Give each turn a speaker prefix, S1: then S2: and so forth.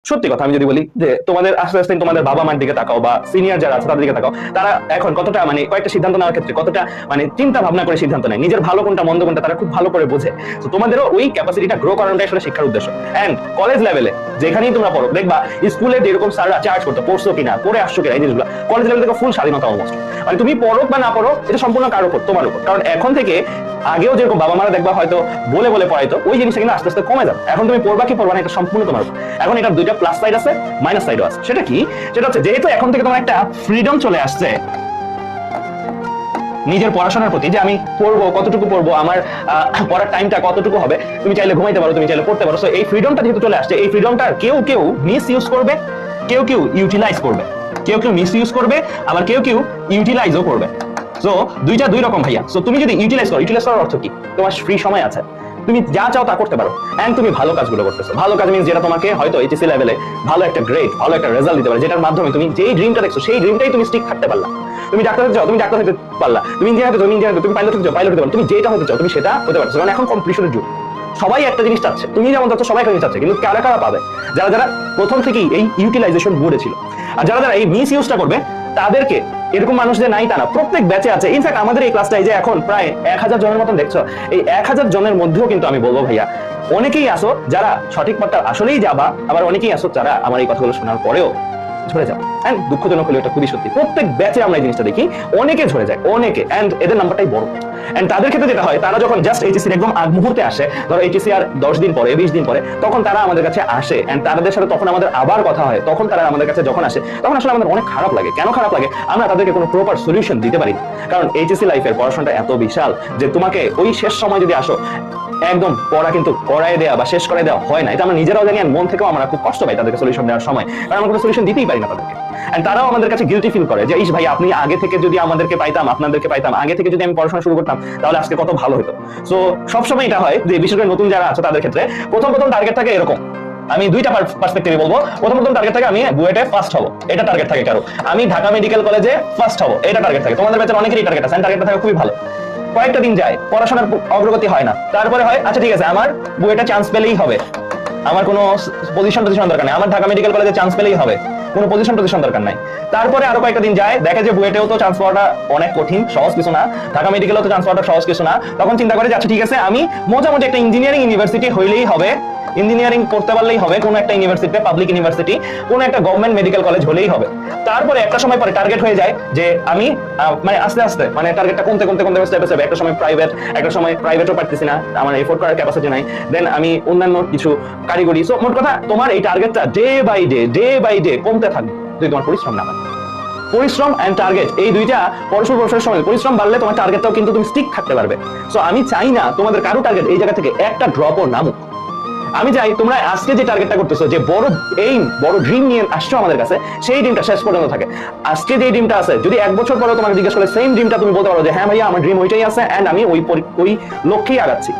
S1: সত্যি কথা আমি যদি বলি যে তোমাদের আস্তে আস্তে তোমাদের বাবা মার দিকে তাকাও বা সিনিয়র যারা আছে তাদের দিকে তাকাও, তারা এখন কতটা মানে কয়েকটা সিদ্ধান্ত নেওয়ার ক্ষেত্রে কতটা মানে চিন্তা ভাবনা করে সিদ্ধান্ত নেয়, নিজের ভালো কোনটা মন্দ কোনটা তারা খুব ভালো করে বোঝে। তো তোমাদেরও ওই ক্যাপাসিটিটা গ্রো করানোটাই আসলে শিক্ষার উদ্দেশ্য। এন্ড কলেজ লেভেলে যেখানেই তোমরা পড়ো দেখবা স্কুলে যেরকম স্যাররা চার্জ করতো পড়ছো কিনা পড়ে আসছো কিনা এই জিনিসগুলো, কলেজ লেভেল থেকে ফুল স্বাধীনতা অলমোস্ট। মানে তুমি পড়ো বা না পড়ো এটা সম্পূর্ণ কারোর উপর, তোমার উপর। কারণ এখন থেকে আগেও যেরকম বাবা মারা দেখবা হয়তো বলে বলে পড়াইতো, ওই জিনিসটা কিন্তু আস্তে আস্তে কমে যাবে। এখন তুমি পড়বা কি পড়বা না এটা সম্পূর্ণ তোমার উপর। এখন এটা দুইটা প্লাস সাইড আছে, মাইনাস সাইডও আছে। সেটা কি? সেটা হচ্ছে যেহেতু এখন থেকে তোমার একটা ফ্রিডম চলে আসছে নিজের পড়াশোনার প্রতি, যে আমি পড়বো কতটুকু পড়বো, আমার পড়ার টাইমটা কতটুকু হবে, তুমি চাইলে ঘুমাইতে পারো, তুমি চাইলে পড়তে পারো। সো এই ফ্রিডমটা যেহেতু চলে আসছে, এই ফ্রিডমটা কেউ কেউ মিস ইউজ করবে, কেউ কেউ ইউটিলাইজ করবে, কেউ কেউ মিস ইউজ করবে, আবার কেউ কেউ ইউটিলাইজও করবে। সো দুইটা দুই রকম ভাইয়া। সো তুমি যদি ইউটিলাইজ করো, ইউটিলাইজ করার অর্থ কি? তোমার ফ্রি সময় আছে, তুমি যা চাও তা করতে পারো, এন্ড তুমি ভালো কাজগুলো করতেছো। ভালো কাজ মিন্স যেটা তোমাকে হয়তো এইচএসসি লেভেলে ভালো একটা গ্রেড, ভালো একটা রেজাল্ট দিতে পারে, যেটার মাধ্যমে তুমি যেই ড্রিমটা দেখছো সেই ড্রিমটাই তুমি স্টিক থাকতে পারলা। তুমি ডাক্তার হতে চাও, তুমি ডাক্তার হতে পারলা। তুমি ইঞ্জিনিয়ার হতে, তুমি ইঞ্জিনিয়ার হতে, তুমি পাইলট হতে চাও, পাইলট হতে পারো। তুমি যেটা হতে চাও তুমি সেটা হতে পারছো। কারণ এখন কম্পিটিশনের যুগ, সবাই একটা জিনিস চাচ্ছে। তুমি যেমন চাচ্ছ সবাই একটা জিনিস চাচ্ছে, কিন্তু কারা কারা পাবে? যারা যারা প্রথম থেকেই এই ইউটিলাইজেশন বোর্ডে ছিল। আর যারা যারা এই মিস ইউজটা করবে তাদেরকে, এরকম মানুষ যে নাই তা না, প্রত্যেক ব্যাচে আছে। ইনফ্যাক্ট আমাদের এই ক্লাসটাই যে এখন প্রায় 1000 জনের মতন দেখছো, এই 1000 জনের মধ্যেও কিন্তু আমি বলবো ভাইয়া অনেকেই আসো যারা সঠিক পথটা আসলেই যাবা, আবার অনেকেই আসো যারা আমার এই কথাগুলো শোনার পরেও ঝরে যাও। এন্ড দুঃখজনক হলে এটা খুবই সত্যি, প্রত্যেক ব্যাচে আমরা এই জিনিসটা দেখি, অনেকে ঝরে যায়, অনেকে। এন্ড এদের নাম্বারটাই বড়। এন্ড তাদের ক্ষেত্রে যেটা হয়, তারা যখন জাস্ট এইচএসসির একদম আগ মুহূর্তে আসে, ধরো এইচএসসি আর 10 দিন পরে 20 দিন পরে, তখন তারা আমাদের কাছে আসে। এন্ড তাদের সাথে তখন আমাদের আবার কথা হয়। তখন তারা আমাদের কাছে যখন আসে তখন আসলে আমাদের অনেক খারাপ লাগে। কেন খারাপ লাগে? আমরা তাদেরকে কোনো প্রপার সলিউশন দিতে পারি না। কারণ এইচএসসি লাইফের পড়াশোনাটা এত বিশাল যে তোমাকে ওই শেষ সময় যদি আসো, একদম পড়া কিন্তু করাই দেওয়া বা শেষ করাই দেওয়া হয় না। এটা আমরা নিজেরাও জানি, আর মন থেকেও আমরা খুব কষ্ট পাই তাদেরকে সলিউশন দেওয়ার সময়, কারণ আমরা কোনো সলিউশন দিতেই পারি না তাদেরকে। এন্ড তারাও আমাদের কাছে গিলটি ফিল করে যে ইস ভাই আপনি আগে থেকে যদি আমাদেরকে পাইতাম, আপনাদেরকে পাইতাম, আগে থেকে যদি আমি পড়াশোনা শুরু করতাম তাহলে আজকে কত ভালো হতো। সো সবসময় এটা হয় যে বিশেষ করে নতুন যারা আছে তাদের ক্ষেত্রে প্রথম টার্গেট থাকে এরকম। আমি দুইটা পার্সপেক্টিভে বলবো। প্রথম টার্গেট থাকে আমি বুয়েটে ফার্স্ট হবো, এটা টার্গেট থাকে কারো। আমি ঢাকা মেডিকেল কলেজে ফার্স্ট হবো, এটা টার্গেট থাকে। তোমাদের ব্যাচের অনেকেরই টার্গেট আছে, টার্গেটটা থাকে খুবই ভালো। কয়েকটা দিন যায়, পড়াশোনার অগ্রগতি হয় না, তারপরে হয় আচ্ছা ঠিক আছে আমার বুয়েটে চান্স পেলেই হবে, আমার কোনো পজিশন দরকার নেই, আমার ঢাকা মেডিকেল কলেজে চান্স পেলেই হবে, কোনো পজিশন দরকার নাই। তারপরে আরো কয়েকটা দিন যায়, দেখে যে বুয়েটেও তো চান্স পাওয়াটা অনেক কঠিন, সহজ কিছু না, ঢাকা মেডিকেলেও তো চান্স পাওয়াটা সহজ কিছু না। তখন চিন্তা করে যে আচ্ছা ঠিক আছে আমি মোটামুটি একটা ইঞ্জিনিয়ারিং ইউনিভার্সিটি হইলেই হবে, ইঞ্জিনিয়ারিং করতে পারলেই হবে, কোনো একটা ইউনিভার্সিটি, পাবলিক ইউনিভার্সিটি, কোনো একটা গভর্নমেন্ট মেডিকেল কলেজ হলেই হবে। তারপরে একটা সময় পরে টার্গেট হয়ে যায় যে আমি মানে আস্তে আস্তে মানে টার্গেটটা কমতে স্টেপে স্টেপে, একটা সময় প্রাইভেট, একটা সময় প্রাইভেটও পারতেছি না, আমার এফোর্ড করার ক্যাপাসিটি নাই, দেন আমি অন্যান্য কিছু কারিগরি। সো মোট কথা তোমার এই টার্গেটটা ডে বাই ডে কমতে থাকবে যদি তোমার পরিশ্রম না হয়। পরিশ্রম এন্ড টার্গেট এই দুইটা পরস্পরের সঙ্গে, পরিশ্রম বাড়লে তোমার টার্গেটটাও কিন্তু তুমি স্টিক থাকতে পারবে। সো আমি চাই না তোমাদের কারো টার্গেট এই জায়গা থেকে একটা ড্রপও নামুক। আমি চাই তোমরা আজকে যে টার্গেটটা করতেছো, যে বড় এইম, বড় ড্রিম নিয়ে আসছো আমাদের কাছে, সেই ড্রিমটা শেষ পর্যন্ত থাকে। আজকে যে ড্রিমটা আছে, যদি 1 বছর পরে তোমাকে জিজ্ঞেস করে সেম ড্রিমটা, তুমি বলতে পারো যে হ্যাঁ ভাইয়া আমার ড্রিম ওইটাই আছে এন্ড আমি ওই লক্ষ্যেই আগাচ্ছি।